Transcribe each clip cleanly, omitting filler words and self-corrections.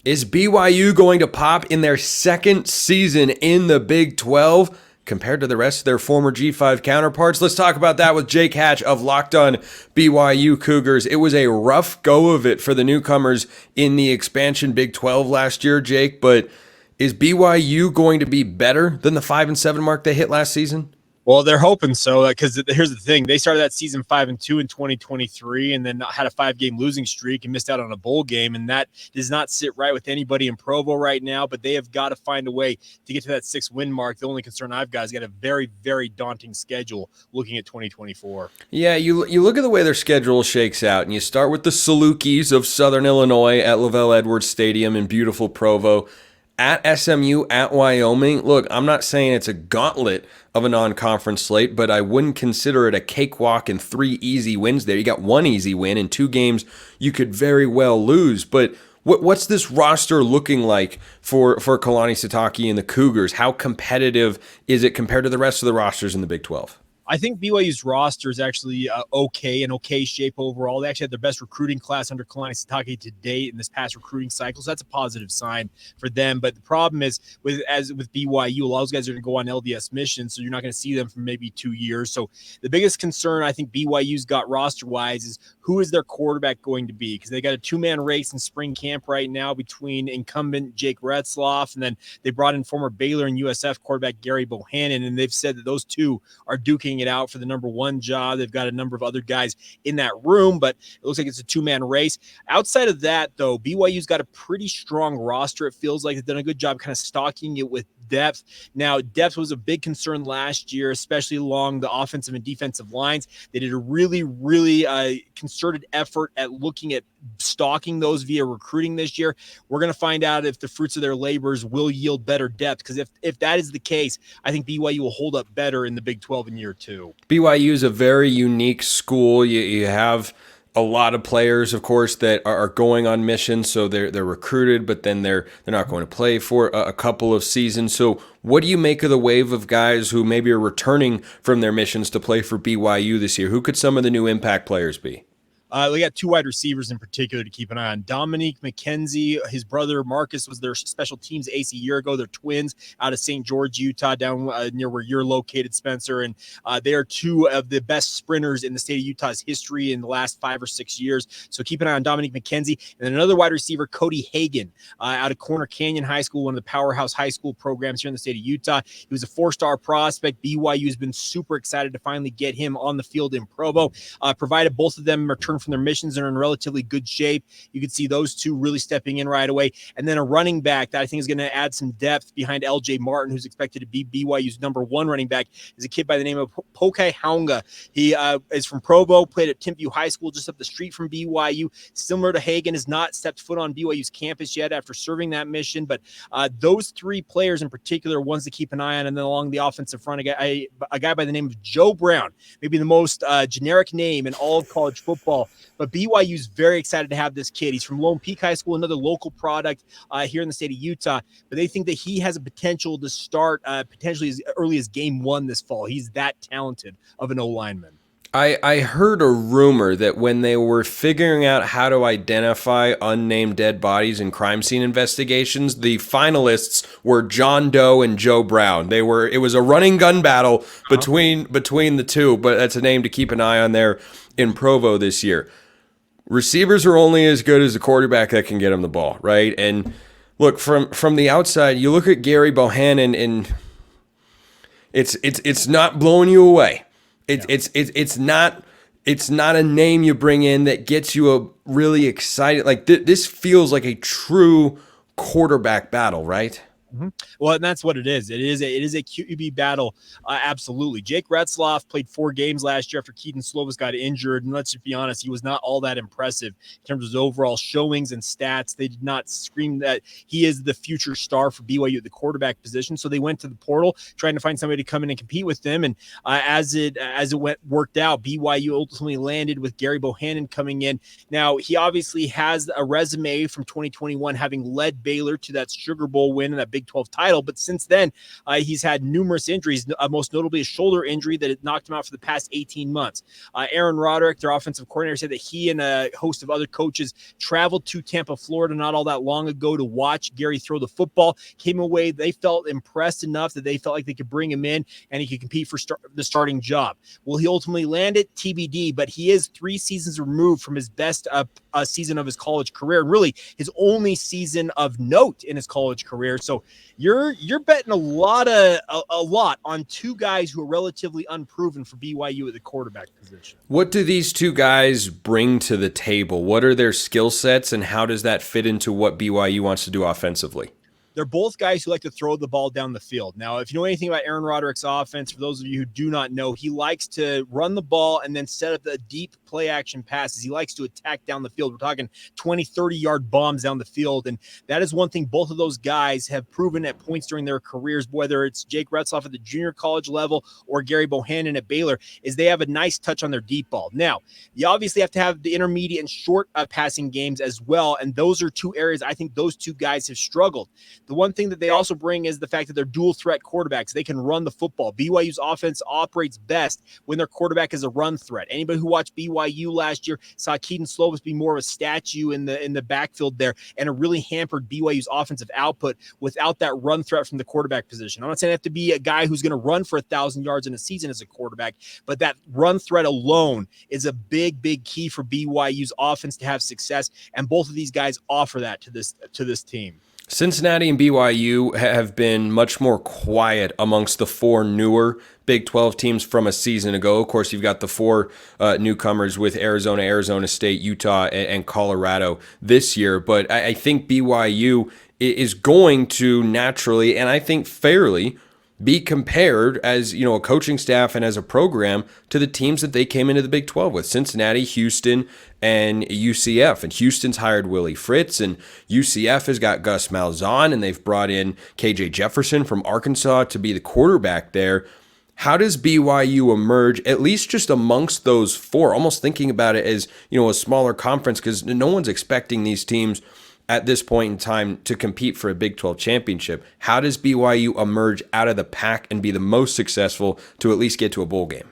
Is BYU going to pop in their second season in the Big 12 compared to the rest of their former G5 counterparts? Let's talk about that with Jake Hatch of Locked On BYU Cougars. It was a rough go of it for the newcomers in the expansion Big 12 last year, Jake, but is BYU going to be better than the 5-7 mark they hit last season? Well, they're hoping so, because here's the thing. They started that season 5-2 in 2023 and then had a 5-game losing streak and missed out on a bowl game. And that does not sit right with anybody in Provo right now, but they have got to find a way to get to that 6-win mark. The only concern I've got is got a very, very daunting schedule looking at 2024. Yeah, you look at the way their schedule shakes out, and you start with the Salukis of Southern Illinois at Lavelle Edwards Stadium in beautiful Provo, at SMU, at Wyoming. Look, I'm not saying it's a gauntlet of a non-conference slate, but I wouldn't consider it a cakewalk and 3 easy wins there. You got 1 easy win in 2 games you could very well lose. But what's this roster looking like for Kalani, Sitake, and the Cougars? How competitive is it compared to the rest of the rosters in the Big 12? I think BYU's roster is actually okay shape overall. They actually had their best recruiting class under Kalani Sitake to date in this past recruiting cycle, so that's a positive sign for them. But the problem is, with BYU, a lot of those guys are going to go on LDS missions, so you're not going to see them for maybe 2 years. So the biggest concern I think BYU's got roster-wise is who is their quarterback going to be? Because they got a 2-man race in spring camp right now between incumbent Jake Retzloff, and then they brought in former Baylor and USF quarterback Gary Bohannon, and they've said that those two are duking it out for the number 1 job. They've got a number of other guys in that room, but it looks like it's a 2-man race. Outside of that, though, BYU's got a pretty strong roster. It feels like they've done a good job kind of stocking it with depth. Now, depth was a big concern last year, especially along the offensive and defensive lines. They did a really, really concerted effort at looking at stocking those via recruiting this year. We're going to find out if the fruits of their labors will yield better depth, because if that is the case, I think BYU will hold up better in the Big 12 in year 2. BYU is a very unique school. You have a lot of players, of course, that are going on missions, so they're recruited, but then they're not going to play for a couple of seasons. So what do you make of the wave of guys who maybe are returning from their missions to play for BYU this year? Who could some of the new impact players be? We got 2 wide receivers in particular to keep an eye on. Dominique McKenzie, his brother Marcus was their special teams ace a year ago. They're twins out of St. George, Utah, down near where you're located, Spencer. And they are 2 of the best sprinters in the state of Utah's history in the last 5 or 6 years. So keep an eye on Dominique McKenzie. And then another wide receiver, Cody Hagan, out of Corner Canyon High School, one of the powerhouse high school programs here in the state of Utah. He was a 4-star prospect. BYU has been super excited to finally get him on the field in Provo, provided both of them return from their missions and are in relatively good shape. You could see those 2 really stepping in right away. And then a running back that I think is going to add some depth behind LJ Martin, who's expected to be BYU's number 1 running back, is a kid by the name of Pokai Haunga. He is from Provo, played at Timpview High School just up the street from BYU. Similar to Hagan, has not stepped foot on BYU's campus yet after serving that mission. But those 3 players in particular are ones to keep an eye on. And then along the offensive front, a guy by the name of Joe Brown, maybe the most generic name in all of college football. But BYU is very excited to have this kid. He's from Lone Peak High School, another local product here in the state of Utah. But they think that he has a potential to start potentially as early as game 1 this fall. He's that talented of an O-lineman. I heard a rumor that when they were figuring out how to identify unnamed dead bodies in crime scene investigations, the finalists were John Doe and Joe Brown. It was a running gun battle between the 2, but that's a name to keep an eye on there in Provo this year. Receivers are only as good as the quarterback that can get them the ball, right? And look, from the outside, you look at Gary Bohannon, and it's not blowing you away. It's not a name you bring in that gets you a really excited. Like this feels like a true quarterback battle, right? Mm-hmm. Well, and that's what it is. It is a QB battle. Absolutely. Jake Retzloff played 4 games last year after Keaton Slovis got injured. And let's just be honest, he was not all that impressive in terms of his overall showings and stats. They did not scream that he is the future star for BYU at the quarterback position. So they went to the portal trying to find somebody to come in and compete with them. And as it worked out, BYU ultimately landed with Gary Bohannon coming in. Now, he obviously has a resume from 2021, having led Baylor to that Sugar Bowl win and that Big Big 12 title. But since then, he's had numerous injuries, most notably a shoulder injury that had knocked him out for the past 18 months. Aaron Roderick, their offensive coordinator, said that he and a host of other coaches traveled to Tampa, Florida not all that long ago to watch Gary throw the football. Came away, they felt impressed enough that they felt like they could bring him in and he could compete for the starting job. Will he ultimately land it? TBD, but he is 3 seasons removed from his best season of his college career, and really his only season of note in his college career. So you're betting a lot on 2 guys who are relatively unproven for BYU at the quarterback position. What do these 2 guys bring to the table? What are their skill sets, and how does that fit into what BYU wants to do offensively? They're both guys who like to throw the ball down the field. Now, if you know anything about Aaron Roderick's offense, for those of you who do not know, he likes to run the ball and then set up the deep play action passes. He likes to attack down the field. We're talking 20, 30-yard bombs down the field. And that is one thing both of those guys have proven at points during their careers, whether it's Jake Retzloff at the junior college level or Gary Bohannon at Baylor, is they have a nice touch on their deep ball. Now, you obviously have to have the intermediate and short passing games as well. And those are 2 areas I think those 2 guys have struggled. The one thing that they also bring is the fact that they're dual threat quarterbacks. They can run the football. BYU's offense operates best when their quarterback is a run threat. Anybody who watched BYU last year saw Keaton Slovis be more of a statue in the backfield there, and it really hampered BYU's offensive output without that run threat from the quarterback position. I'm not saying they have to be a guy who's going to run for 1,000 yards in a season as a quarterback, but that run threat alone is a big, big key for BYU's offense to have success, and both of these guys offer that to this team. Cincinnati and BYU have been much more quiet amongst the 4 newer Big 12 teams from a season ago. Of course, you've got the 4 newcomers with Arizona, Arizona State, Utah, and Colorado this year. But I think BYU is going to naturally, and I think fairly, be compared as, a coaching staff and as a program to the teams that they came into the Big 12 with: Cincinnati, Houston, and UCF. And Houston's hired Willie Fritz, and UCF has got Gus Malzahn, and they've brought in KJ Jefferson from Arkansas to be the quarterback there. How does BYU emerge, at least just amongst those 4, almost thinking about it as, a smaller conference, because no one's expecting these teams at this point in time to compete for a Big 12 championship? How does BYU emerge out of the pack and be the most successful to at least get to a bowl game?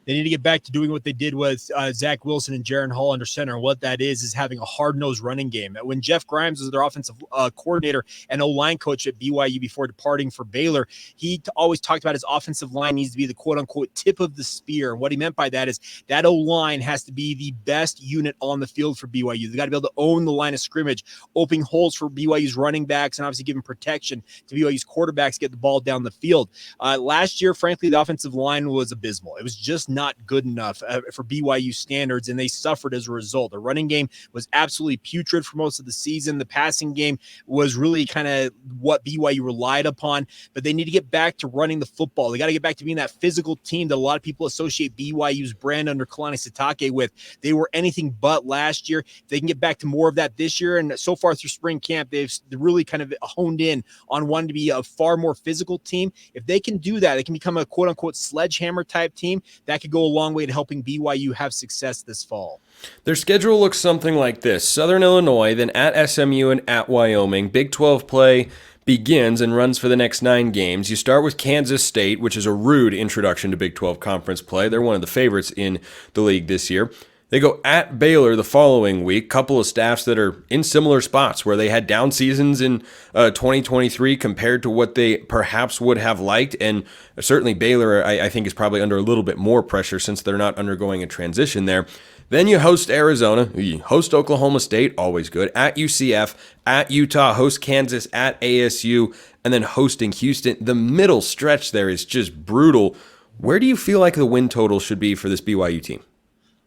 They need to get back to doing what they did with Zach Wilson and Jaron Hall under center. And what that is having a hard-nosed running game. When Jeff Grimes was their offensive coordinator and O-line coach at BYU before departing for Baylor, he always talked about his offensive line needs to be the quote-unquote tip of the spear. And what he meant by that is that O-line has to be the best unit on the field for BYU. They got to be able to own the line of scrimmage, opening holes for BYU's running backs, and obviously giving protection to BYU's quarterbacks to get the ball down the field. Last year, frankly, the offensive line was abysmal. It was just not good enough for BYU standards, and they suffered as a result. The running game was absolutely putrid for most of the season. The passing game was really kind of what BYU relied upon, but they need to get back to running the football. They got to get back to being that physical team that a lot of people associate BYU's brand under Kalani Sitake with. They were anything but last year. They can get back to more of that this year, and so far through spring camp, they've really kind of honed in on wanting to be a far more physical team. If they can do that, they can become a quote-unquote sledgehammer type team. That could go a long way to helping BYU have success this fall. Their schedule looks something like this: Southern Illinois, then at SMU and at Wyoming. Big 12 play begins and runs for the next 9 games. You start with Kansas State, which is a rude introduction to Big 12 conference play. They're one of the favorites in the league this year. They go at Baylor the following week, couple of staffs that are in similar spots where they had down seasons in 2023 compared to what they perhaps would have liked. And certainly Baylor, I think, is probably under a little bit more pressure since they're not undergoing a transition there. Then you host Arizona, you host Oklahoma State, always good, at UCF, at Utah, host Kansas, at ASU, and then hosting Houston. The middle stretch there is just brutal. Where do you feel like the win total should be for this BYU team?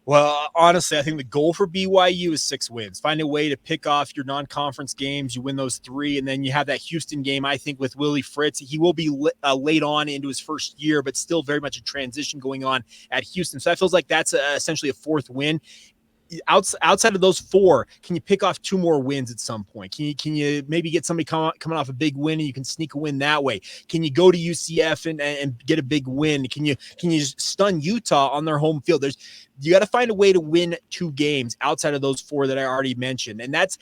Well, honestly, I think the goal for BYU is 6 wins. Find a way to pick off your non-conference games. You win those 3, and then you have that Houston game, I think, with Willie Fritz. He will be late on into his first year, but still very much a transition going on at Houston. So that feels like that's essentially a 4th win. Outside of those 4, can you pick off 2 more wins at some point? Can you maybe get somebody coming off a big win and you can sneak a win that way? Can you go to UCF and get a big win? Can you stun Utah on their home field? you got to find a way to win 2 games outside of those 4 that I already mentioned. And that's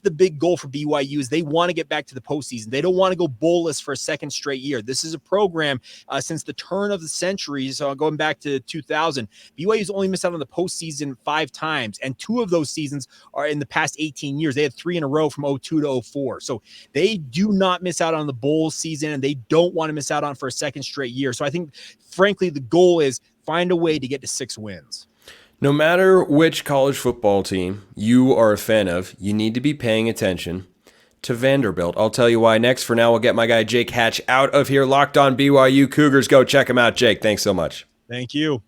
the big goal for BYU is they want to get back to the postseason. They don't want to go bowlless for a second straight year. This is a program since the turn of the century, so going back to 2000, BYU's only missed out on the postseason 5 times, and 2 of those seasons are in the past 18 years. They had 3 in a row from 02 to 04. So they do not miss out on the bowl season, and they don't want to miss out on for a second straight year. So I think, frankly, the goal is find a way to get to 6 wins. No matter which college football team you are a fan of, you need to be paying attention to Vanderbilt. I'll tell you why next. For now, we'll get my guy Jake Hatch out of here. Locked On BYU Cougars. Go check him out, Jake. Thanks so much. Thank you.